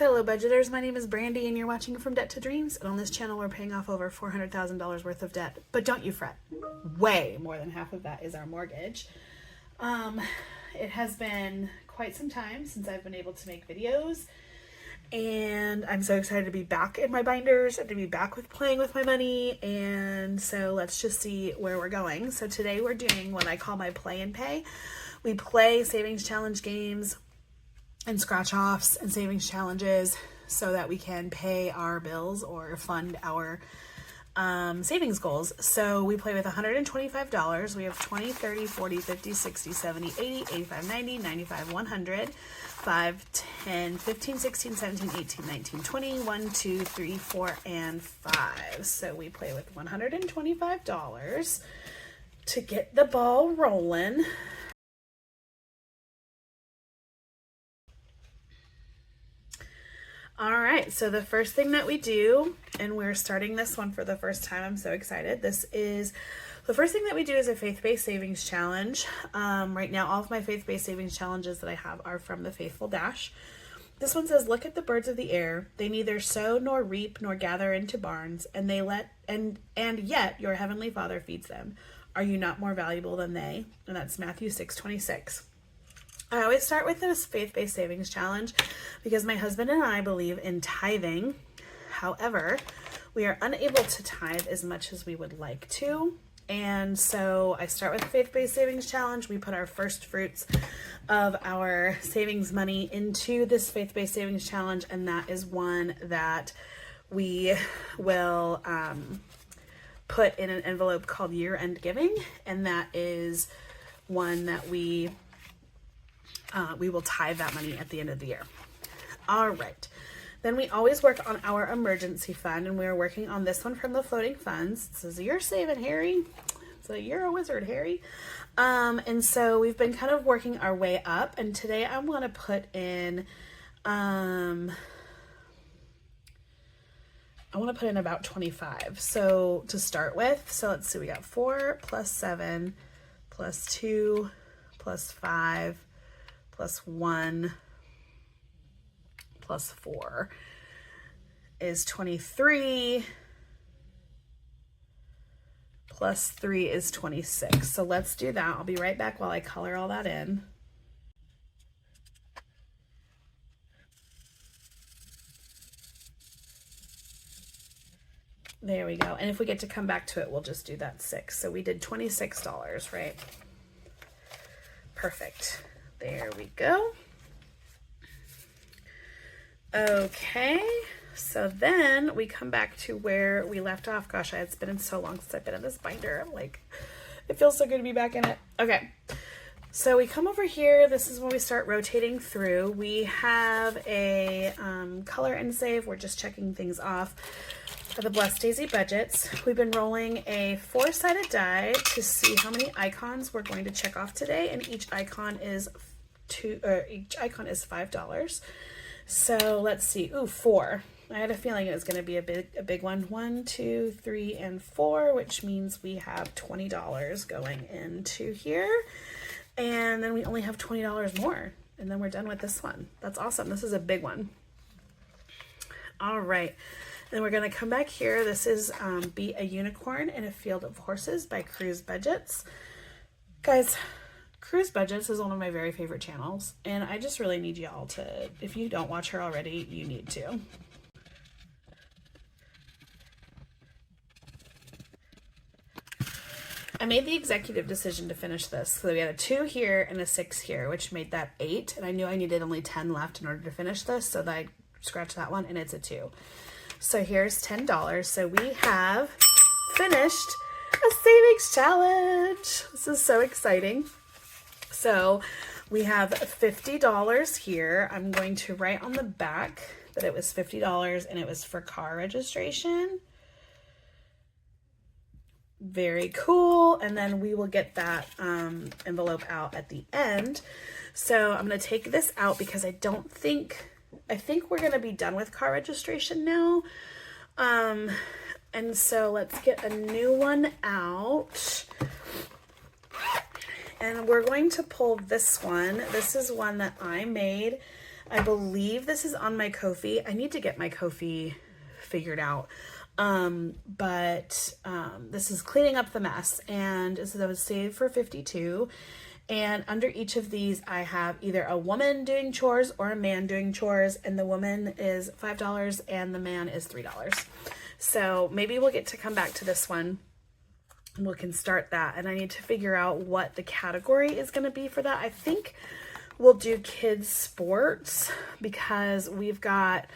fellow budgeters, my name is Brandy and you're watching From Debt to Dreams, and on this channel we're paying off over $400,000 worth of debt, but don't you fret, way more than half of that is our mortgage. It has been quite some time since I've been able to make videos, and I'm so excited to be back in my binders and to be back with playing with my money, and so let's just see where we're going. So today we're doing what I call my play and pay. We play savings challenge games and scratch offs and savings challenges so that we can pay our bills or fund our savings goals. So we play with $125. We have 20, 30, 40, 50, 60, 70, 80, 85, 90, 95, 100, 5, 10, 15, 16, 17, 18, 19, 20, 1, 2, 3, 4, and 5. So we play with $125 to get the ball rolling. All right, so the first thing that we do, and we're starting this one for the first time, I'm so excited. The first thing that we do is a faith-based savings challenge. Right now, all of my faith-based savings challenges that I have are from the Faithful Dash. This one says, look at the birds of the air. They neither sow nor reap nor gather into barns, and yet your heavenly Father feeds them. Are you not more valuable than they? And that's Matthew 6:26. I always start with this faith-based savings challenge because my husband and I believe in tithing. However, we are unable to tithe as much as we would like to. And so I start with the faith-based savings challenge. We put our first fruits of our savings money into this faith-based savings challenge. And that is one that we will put in an envelope called year-end giving. And that is one that we will tithe that money at the end of the year. All right. Then we always work on our emergency fund, and we're working on this one from the floating funds. This is Yer Savin Harry. So you're a wizard, Harry. And so we've been kind of working our way up, and today I want to put in, about 25. So to start with, so let's see, we got 4 plus 7 plus 2 plus 5 plus 1 plus 4 is 23, plus 3 is 26. So let's do that. I'll be right back while I color all that in. There we go. And if we get to come back to it, we'll just do that 6. So we did $26, right? Perfect. There we go. Okay, so then we come back to where we left off. Gosh, it's been so long since I've been in this binder. I'm like, it feels so good to be back in it. Okay, so we come over here. This is when we start rotating through. We have a color and save. We're just checking things off. For the Blessed Daisy budgets, we've been rolling a 4-sided die to see how many icons we're going to check off today, and each icon is $5. So let's see. Ooh, 4. I had a feeling it was going to be a big one. 1, 2, 3, and 4, which means we have $20 going into here, and then we only have $20 more, and then we're done with this one. That's awesome. This is a big one. All right. Then we're going to come back here. This is Be a Unicorn in a Field of Horses by Cruise Budgets. Guys, Cruise Budgets is one of my very favorite channels, and I just really need y'all to, if you don't watch her already, you need to. I made the executive decision to finish this. So we had a 2 here and a 6 here, which made that 8, and I knew I needed only 10 left in order to finish this, so that I scratched that one, and it's a 2. So here's $10. So we have finished a savings challenge. This is so exciting. So we have $50 here. I'm going to write on the back that it was $50 and it was for car registration. Very cool. And then we will get that envelope out at the end. So I'm going to take this out because I think we're going to be done with car registration now. And so let's get a new one out. And we're going to pull this one. This is one that I made. I believe this is on my Ko-fi. I need to get my Ko-fi figured out. But this is cleaning up the mess, and so that was saved for 52. And under each of these, I have either a woman doing chores or a man doing chores, and the woman is $5 and the man is $3. So maybe we'll get to come back to this one and we can start that. And I need to figure out what the category is going to be for that. I think we'll do kids sports because we've got,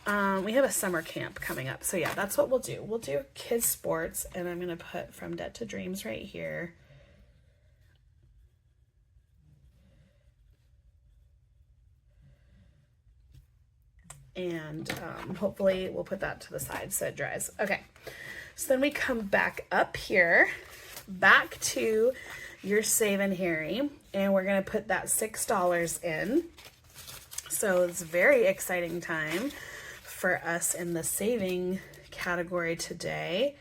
we have a summer camp coming up. So yeah, that's what we'll do. We'll do kids sports, and I'm going to put From Debt to Dreams right here. And hopefully we'll put that to the side so it dries. Okay, so then we come back up here, back to Yer Savin Harry, and we're gonna put that $6 in. So it's a very exciting time for us in the saving category today.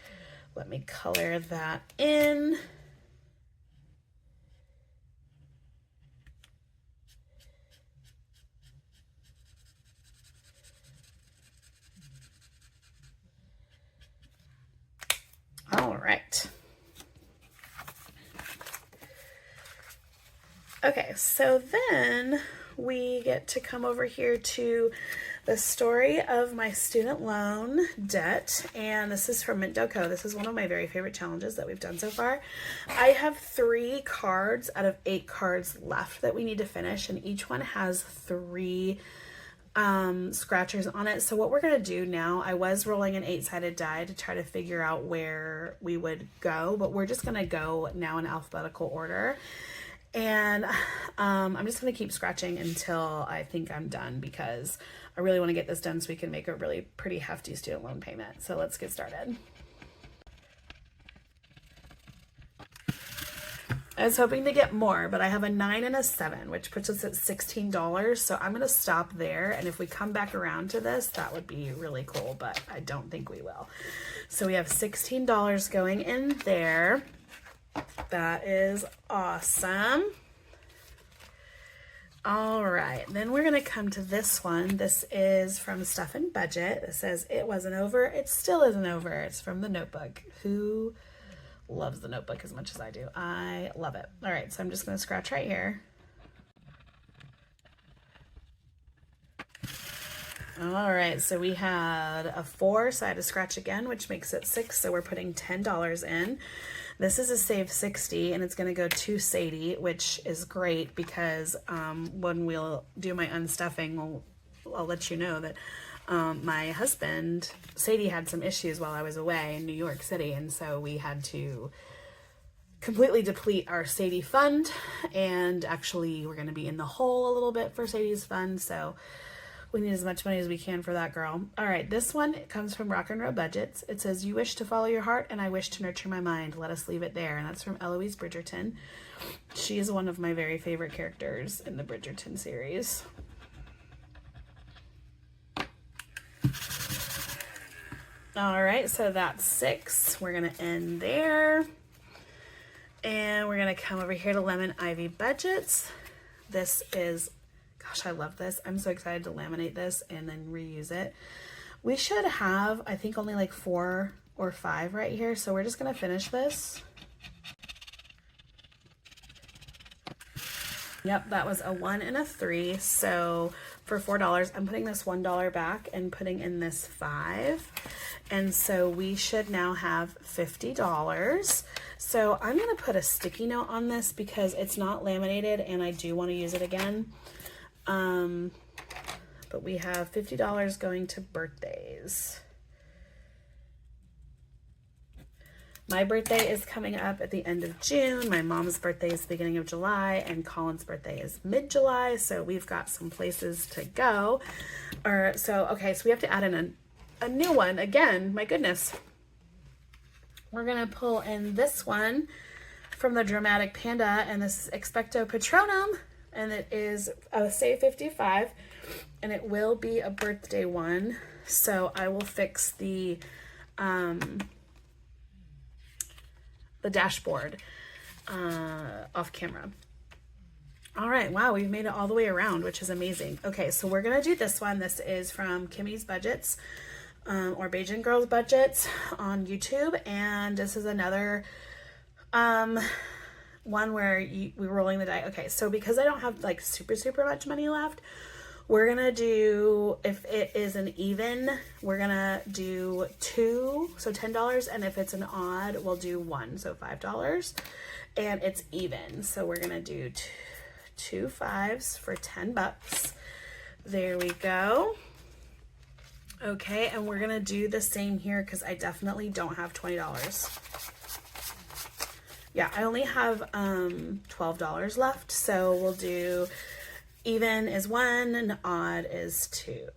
Let me color that in. All right. Okay, so then we get to come over here to the story of my student loan debt, and this is from Mint.co. This is one of my very favorite challenges that we've done so far. I have 3 cards out of 8 cards left that we need to finish, and each one has 3 scratchers on it. So what we're going to do now, I was rolling an 8-sided die to try to figure out where we would go, but we're just going to go now in alphabetical order. And I'm just going to keep scratching until I think I'm done, because I really want to get this done so we can make a really pretty hefty student loan payment. So let's get started. I was hoping to get more, but I have a 9 and a 7, which puts us at $16. So I'm going to stop there. And if we come back around to this, that would be really cool, but I don't think we will. So we have $16 going in there. That is awesome. All right, then we're going to come to this one. This is from Stuff and Budget. It says, "It wasn't over, it still isn't over." It's from The Notebook. Who loves The Notebook as much as I do? I love it. All right, so I'm just going to scratch right here. All right, so we had a 4, so I had to scratch again, which makes it 6, so we're putting $10 in. This is a save 60, and it's going to go to Sadie, which is great because when we'll do my unstuffing, I'll let you know that my husband, Sadie, had some issues while I was away in New York City, and so we had to completely deplete our Sadie fund, and actually we're going to be in the hole a little bit for Sadie's fund, so we need as much money as we can for that girl. All right, this one comes from Rock and Roll Budgets. It says, "You wish to follow your heart, and I wish to nurture my mind. Let us leave it there." And that's from Eloise Bridgerton. She is one of my very favorite characters in the Bridgerton series. All right, so that's 6. We're going to end there. And we're going to come over here to Lemon Ivy Budgets. This is, gosh, I love this. I'm so excited to laminate this and then reuse it. We should have, I think, only like 4 or 5 right here. So we're just going to finish this. Yep, that was a 1 and a 3. So for $4, I'm putting this $1 back and putting in this 5. And so we should now have $50. So I'm going to put a sticky note on this because it's not laminated and I do want to use it again. But we have $50 going to birthdays. My birthday is coming up at the end of June. My mom's birthday is the beginning of July, and Colin's birthday is mid-July. So we've got some places to go. Okay, so we have to add in a new one again. My goodness. We're gonna pull in this one from the Dramatic Panda, and this is Expecto Patronum, and it is a Save 55, and it will be a birthday one. So I will fix the dashboard off camera. All right, wow, we've made it all the way around, which is amazing. Okay, so we're gonna do this one. This is from Kimmy's Budgets, or Bajan Girls Budgets on YouTube, and this is another one where we're rolling the die. Okay, so because I don't have like super much money left, we're gonna do, if it is an even, we're gonna do 2, so $10, and if it's an odd, we'll do 1, so $5, and it's even. So we're gonna do two 5s for $10. There we go. Okay, and we're gonna do the same here because I definitely don't have $20. Yeah, I only have $12 left, so we'll do even is 1 and odd is 2.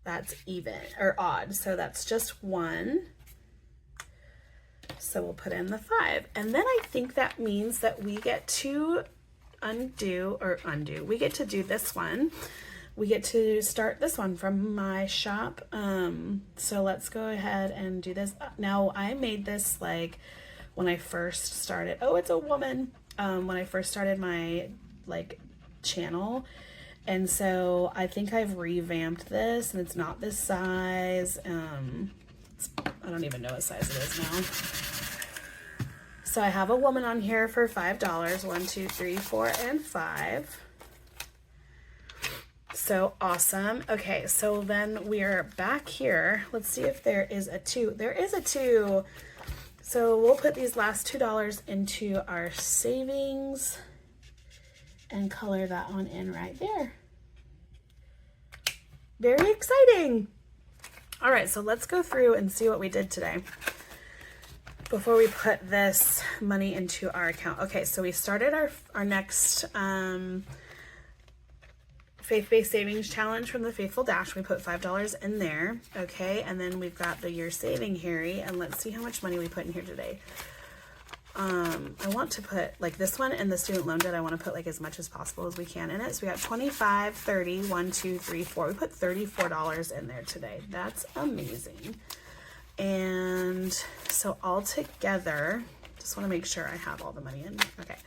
That's even, or odd, so that's just 1. So we'll put in the 5. And then I think that means that we get to we get to do this one. We get to start this one from my shop. So let's go ahead and do this. Now I made this like when I first started. Oh, it's a woman. When I first started my like channel. And so I think I've revamped this and it's not this size. I don't even know what size it is now. So I have a woman on here for $5. 1, 2, 3, 4, and 5. So awesome. Okay, so then we are back here. Let's see if there is a 2. There is a 2. So we'll put these last $2 into our savings and color that one in right there. Very exciting. All right, so let's go through and see what we did today before we put this money into our account. Okay, so we started our next faith-based savings challenge from the Faithful Dash. We put $5 in there. Okay, and then we've got the Yer Savin Harry, and let's see how much money we put in here today. I want to put like this one and the student loan debt. I want to put like as much as possible as we can in it. So we got 25, 30, 1, 2, 3, 4. We put $34 in there today. That's amazing. And so all together, just want to make sure I have all the money in. Okay.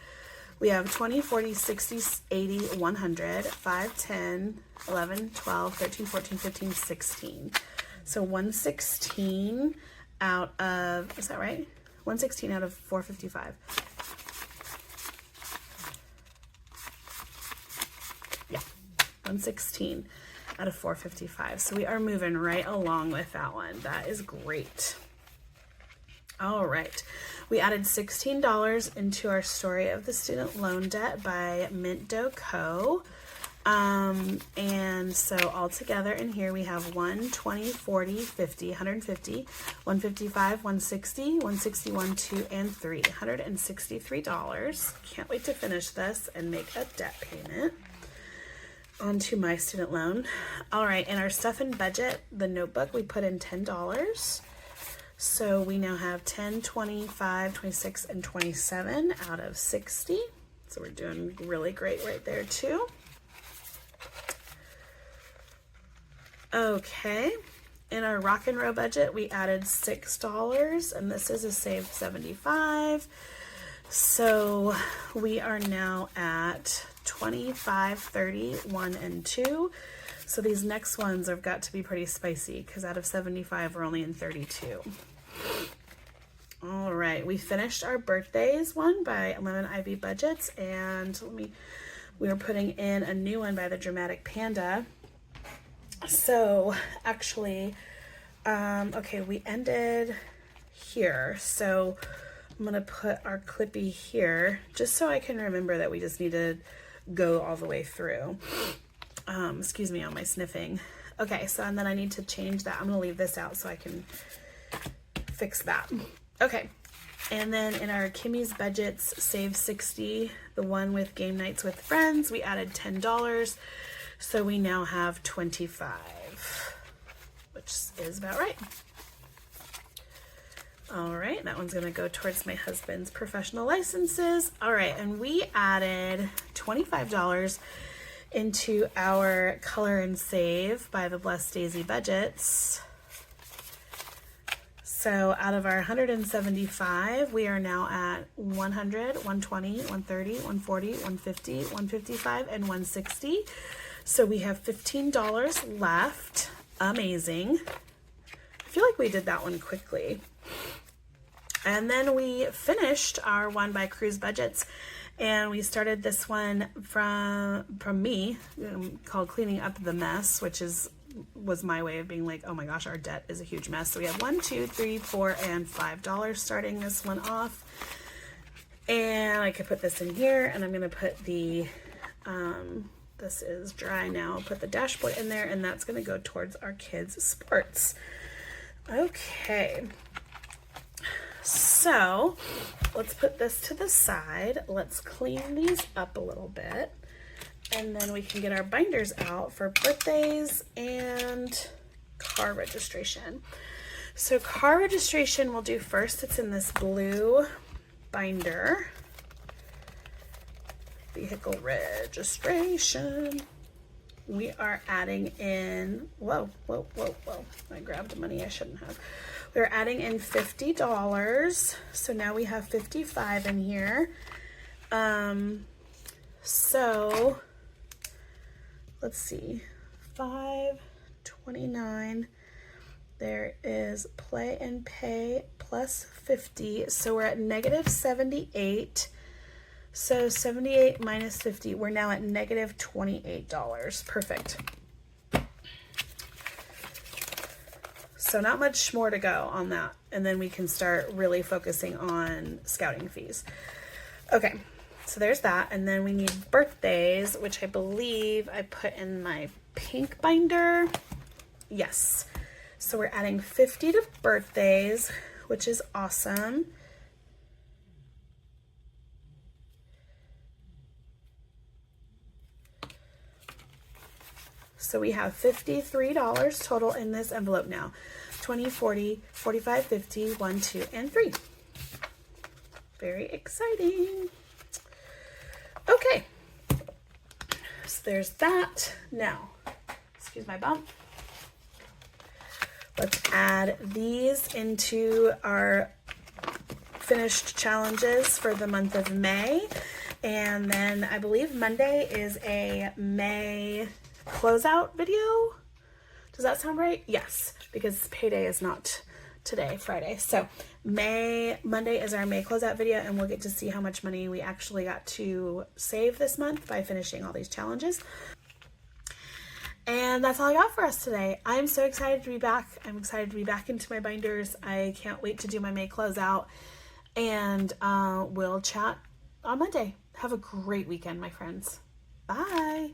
We have 20, 40, 60, 80, 100, 5, 10, 11, 12, 13, 14, 15, 16. So 116 out of, is that right? 116 out of 455. Yeah, 116 out of 455. So we are moving right along with that one. That is great. All right. We added $16 into our Story of the Student Loan Debt by Mint Dough Co. And so all together in here we have 1, 20, 40, 50, 150, 155, 160, 161, 2, and 3. $163. Can't wait to finish this and make a debt payment onto my student loan. All right, in our stuff and budget, the notebook, we put in $10. So we now have 10, 25, 26, and 27 out of 60. So we're doing really great right there too. Okay, in our rock and roll budget, we added $6, and this is a save 75. So we are now at 25, 30, 1, and 2. So these next ones have got to be pretty spicy because out of 75, we're only in 32. All right, we finished our birthdays one by Lemon Ivy Budgets, and we are putting in a new one by the Dramatic Panda. So actually, okay, we ended here. So I'm gonna put our Clippy here just so I can remember that we just need to go all the way through. Excuse me on my sniffing. Okay, so and then I need to change that. I'm gonna leave this out so I can fix that. Okay, and then in our Kimmy's Budgets, save 60, the one with game nights with friends, we added $10. So we now have 25, which is about right. All right, that one's gonna go towards my husband's professional licenses. All right, and we added $25 into our Color and Save by the Blessed Daisy Budgets. So out of our 175, we are now at 100, 120, 130, 140, 150, 155, and 160. So we have $15 left. Amazing. I feel like we did that one quickly. And then we finished our one by Cruise Budgets, and we started this one from me, called Cleaning Up the Mess, which was my way of being like, oh my gosh, our debt is a huge mess. So we have $1, $2, $3, $4, and $5 starting this one off. And I could put this in here, and I'm going to put the, this is dry now, I'll put the dashboard in there, and that's going to go towards our kids' sports. Okay. So let's put this to the side. Let's clean these up a little bit. And then we can get our binders out for birthdays and car registration. So car registration we'll do first. It's in this blue binder. Vehicle registration. We are adding in, whoa. I grabbed money I shouldn't have. We're adding in $50. So now we have 55 in here. So let's see, 529. There is play and pay plus 50. So we're at negative 78. So 78 minus 50, we're now at negative $28. Perfect. So not much more to go on that. And then we can start really focusing on scouting fees. Okay. So there's that, and then we need birthdays, which I believe I put in my pink binder. Yes. So we're adding 50 to birthdays, which is awesome. So we have $53 total in this envelope now. 20, 40, 45, 50, 1, 2, and 3. Very exciting. Okay, so there's that. Now, excuse my bump. Let's add these into our finished challenges for the month of May. And then I believe Monday is a May closeout video. Does that sound right? Yes, because payday is not today, Friday. So Monday is our May closeout video, and we'll get to see how much money we actually got to save this month by finishing all these challenges. And that's all I got for us today. I'm so excited to be back. I'm excited to be back into my binders. I can't wait to do my May closeout, and we'll chat on Monday. Have a great weekend, my friends. Bye.